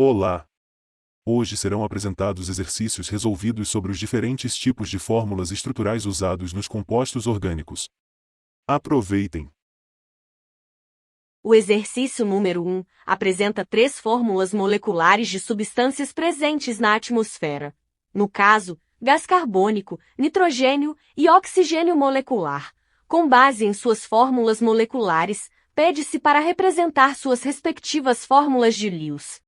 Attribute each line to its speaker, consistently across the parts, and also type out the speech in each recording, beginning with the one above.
Speaker 1: Olá! Hoje serão apresentados exercícios resolvidos sobre os diferentes tipos de fórmulas estruturais usados nos compostos orgânicos. Aproveitem!
Speaker 2: O exercício número 1 apresenta 3 fórmulas moleculares de substâncias presentes na atmosfera. No caso, gás carbônico, nitrogênio e oxigênio molecular. Com base em suas fórmulas moleculares, pede-se para representar suas respectivas fórmulas de Lewis.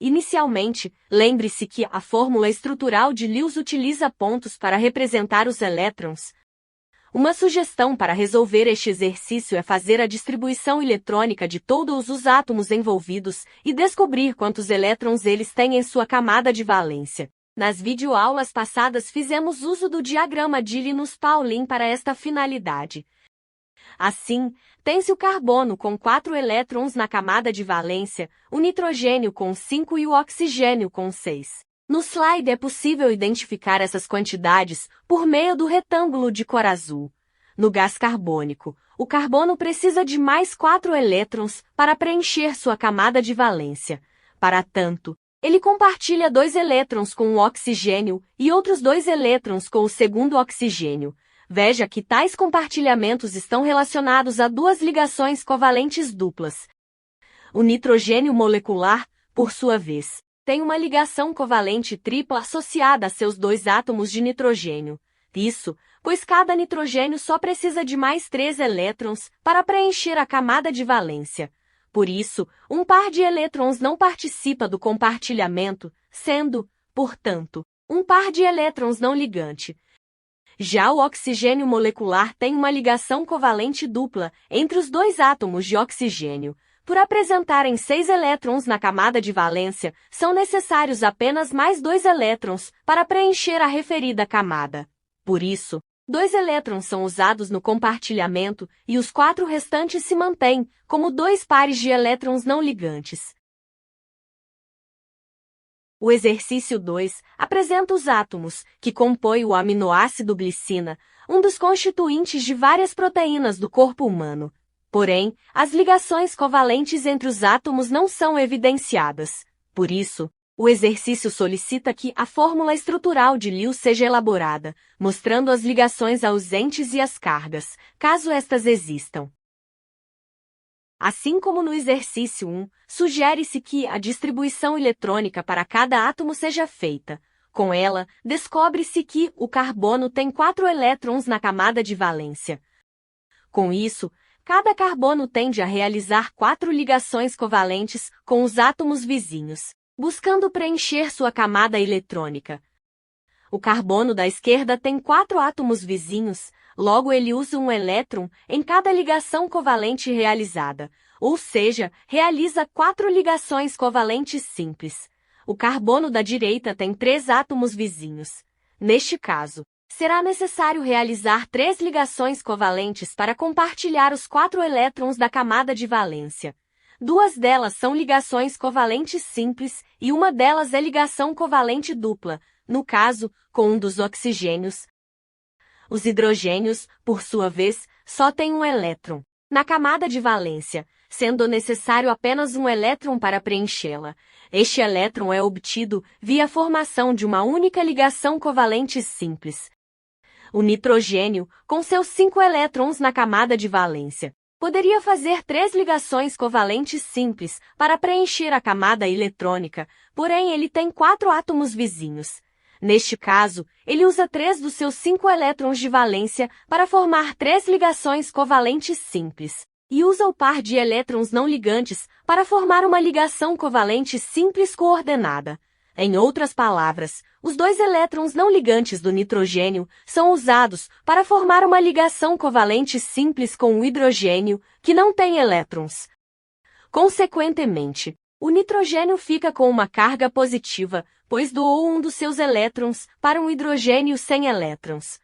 Speaker 2: Inicialmente, lembre-se que a fórmula estrutural de Lewis utiliza pontos para representar os elétrons. Uma sugestão para resolver este exercício é fazer a distribuição eletrônica de todos os átomos envolvidos e descobrir quantos elétrons eles têm em sua camada de valência. Nas videoaulas passadas fizemos uso do diagrama de Linus-Pauling para esta finalidade. Assim, tem-se o carbono com 4 elétrons na camada de valência, o nitrogênio com 5 e o oxigênio com 6. No slide é possível identificar essas quantidades por meio do retângulo de cor azul. No gás carbônico, o carbono precisa de mais 4 elétrons para preencher sua camada de valência. Para tanto, ele compartilha 2 elétrons com o oxigênio e outros 2 elétrons com o segundo oxigênio. Veja que tais compartilhamentos estão relacionados a 2 ligações covalentes duplas. O nitrogênio molecular, por sua vez, tem uma ligação covalente tripla associada a seus 2 átomos de nitrogênio. Isso, pois cada nitrogênio só precisa de mais 3 elétrons para preencher a camada de valência. Por isso, um par de elétrons não participa do compartilhamento, sendo, portanto, um par de elétrons não ligante. Já o oxigênio molecular tem uma ligação covalente dupla entre os 2 átomos de oxigênio. Por apresentarem 6 elétrons na camada de valência, são necessários apenas mais 2 elétrons para preencher a referida camada. Por isso, 2 elétrons são usados no compartilhamento e os 4 restantes se mantêm como 2 pares de elétrons não ligantes. O exercício 2 apresenta os átomos, que compõem o aminoácido glicina, um dos constituintes de várias proteínas do corpo humano. Porém, as ligações covalentes entre os átomos não são evidenciadas. Por isso, o exercício solicita que a fórmula estrutural de Lewis seja elaborada, mostrando as ligações ausentes e as cargas, caso estas existam. Assim como no exercício 1, sugere-se que a distribuição eletrônica para cada átomo seja feita. Com ela, descobre-se que o carbono tem 4 elétrons na camada de valência. Com isso, cada carbono tende a realizar 4 ligações covalentes com os átomos vizinhos, buscando preencher sua camada eletrônica. O carbono da esquerda tem 4 átomos vizinhos, logo ele usa um elétron em cada ligação covalente realizada, ou seja, realiza 4 ligações covalentes simples. O carbono da direita tem 3 átomos vizinhos. Neste caso, será necessário realizar 3 ligações covalentes para compartilhar os 4 elétrons da camada de valência. 2 delas são ligações covalentes simples e uma delas é ligação covalente dupla, no caso, com um dos oxigênios. Os hidrogênios, por sua vez, só têm um elétron na camada de valência, sendo necessário apenas um elétron para preenchê-la. Este elétron é obtido via a formação de uma única ligação covalente simples. O nitrogênio, com seus 5 elétrons na camada de valência, poderia fazer 3 ligações covalentes simples para preencher a camada eletrônica, porém ele tem 4 átomos vizinhos. Neste caso, ele usa 3 dos seus 5 elétrons de valência para formar 3 ligações covalentes simples, e usa o par de elétrons não ligantes para formar uma ligação covalente simples coordenada. Em outras palavras, os 2 elétrons não ligantes do nitrogênio são usados para formar uma ligação covalente simples com o hidrogênio, que não tem elétrons. Consequentemente, o nitrogênio fica com uma carga positiva, pois doou um dos seus elétrons para um hidrogênio sem elétrons.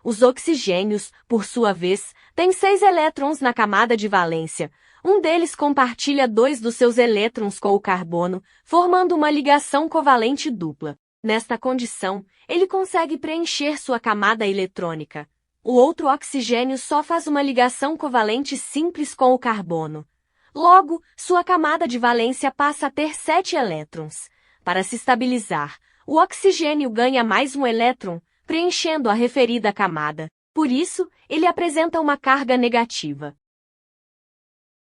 Speaker 2: Os oxigênios, por sua vez, têm 6 elétrons na camada de valência. Um deles compartilha 2 dos seus elétrons com o carbono, formando uma ligação covalente dupla. Nesta condição, ele consegue preencher sua camada eletrônica. O outro oxigênio só faz uma ligação covalente simples com o carbono. Logo, sua camada de valência passa a ter 7 elétrons. Para se estabilizar, o oxigênio ganha mais um elétron, preenchendo a referida camada. Por isso, ele apresenta uma carga negativa.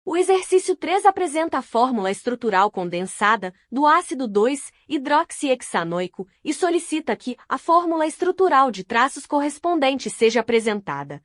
Speaker 2: O exercício 3 apresenta a fórmula estrutural condensada do ácido 2-hidroxiexanoico e solicita que a fórmula estrutural de traços correspondente seja apresentada.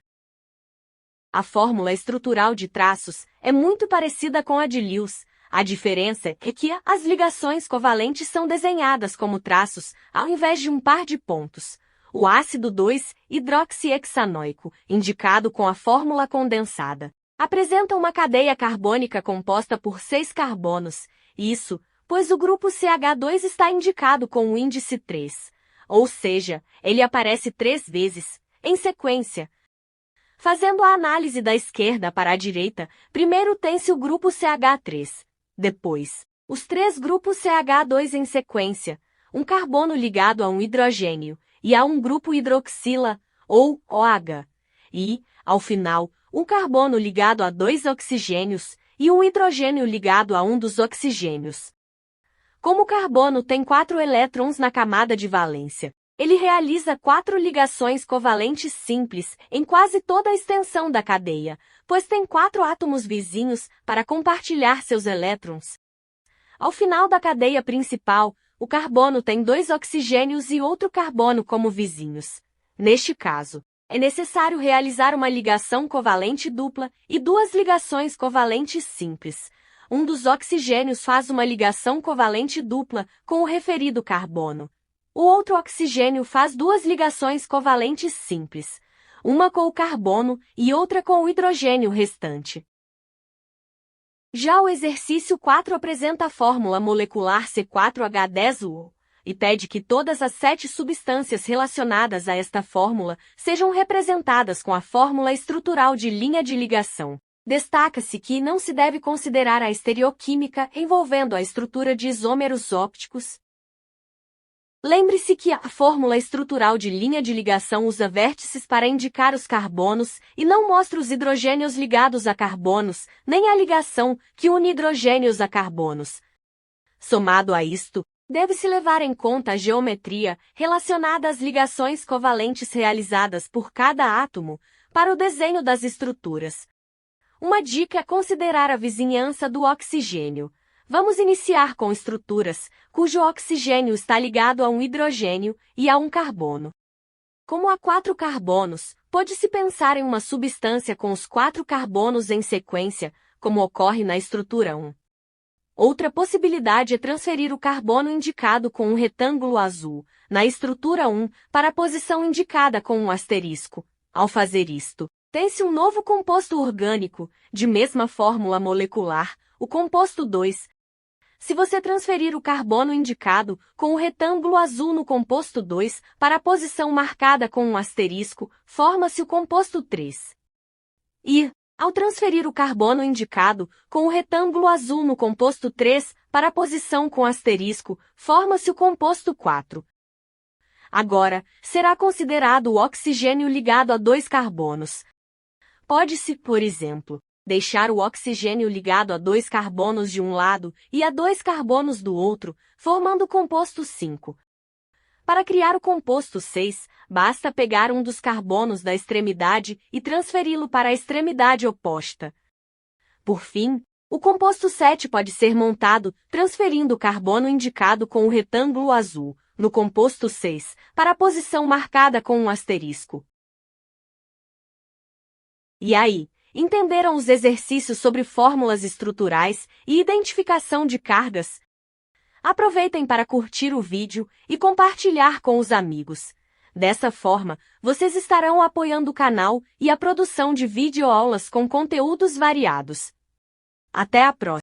Speaker 2: A fórmula estrutural de traços é muito parecida com a de Lewis. A diferença é que as ligações covalentes são desenhadas como traços, ao invés de um par de pontos. O ácido 2-hidroxiexanoico, indicado com a fórmula condensada, apresenta uma cadeia carbônica composta por 6 carbonos. Isso, pois o grupo CH2 está indicado com o índice 3. Ou seja, ele aparece 3 vezes, em sequência. Fazendo a análise da esquerda para a direita, primeiro tem-se o grupo CH3. Depois, os 3 grupos CH2 em sequência, um carbono ligado a um hidrogênio e a um grupo hidroxila, ou OH. E, ao final, um carbono ligado a 2 oxigênios e um hidrogênio ligado a um dos oxigênios. Como o carbono tem 4 elétrons na camada de valência, ele realiza 4 ligações covalentes simples em quase toda a extensão da cadeia, pois tem 4 átomos vizinhos para compartilhar seus elétrons. Ao final da cadeia principal, o carbono tem 2 oxigênios e outro carbono como vizinhos. Neste caso, é necessário realizar uma ligação covalente dupla e 2 ligações covalentes simples. Um dos oxigênios faz uma ligação covalente dupla com o referido carbono. O outro oxigênio faz 2 ligações covalentes simples, uma com o carbono e outra com o hidrogênio restante. Já o exercício 4 apresenta a fórmula molecular C4H10O e pede que todas as 7 substâncias relacionadas a esta fórmula sejam representadas com a fórmula estrutural de linha de ligação. Destaca-se que não se deve considerar a estereoquímica envolvendo a estrutura de isômeros ópticos. Lembre-se que a fórmula estrutural de linha de ligação usa vértices para indicar os carbonos e não mostra os hidrogênios ligados a carbonos, nem a ligação que une hidrogênios a carbonos. Somado a isto, deve-se levar em conta a geometria relacionada às ligações covalentes realizadas por cada átomo para o desenho das estruturas. Uma dica é considerar a vizinhança do oxigênio. Vamos iniciar com estruturas cujo oxigênio está ligado a um hidrogênio e a um carbono. Como há 4 carbonos, pode-se pensar em uma substância com os 4 carbonos em sequência, como ocorre na estrutura 1. Outra possibilidade é transferir o carbono indicado com um retângulo azul, na estrutura 1, para a posição indicada com um asterisco. Ao fazer isto, tem-se um novo composto orgânico, de mesma fórmula molecular, o composto 2. Se você transferir o carbono indicado com o retângulo azul no composto 2 para a posição marcada com um asterisco, forma-se o composto 3. E, ao transferir o carbono indicado com o retângulo azul no composto 3 para a posição com asterisco, forma-se o composto 4. Agora, será considerado o oxigênio ligado a 2 carbonos. Pode-se, por exemplo, deixar o oxigênio ligado a 2 carbonos de um lado e a 2 carbonos do outro, formando o composto 5. Para criar o composto 6, basta pegar um dos carbonos da extremidade e transferi-lo para a extremidade oposta. Por fim, o composto 7 pode ser montado transferindo o carbono indicado com o retângulo azul, no composto 6, para a posição marcada com um asterisco. E aí? Entenderam os exercícios sobre fórmulas estruturais e identificação de cargas? Aproveitem para curtir o vídeo e compartilhar com os amigos. Dessa forma, vocês estarão apoiando o canal e a produção de videoaulas com conteúdos variados. Até a próxima!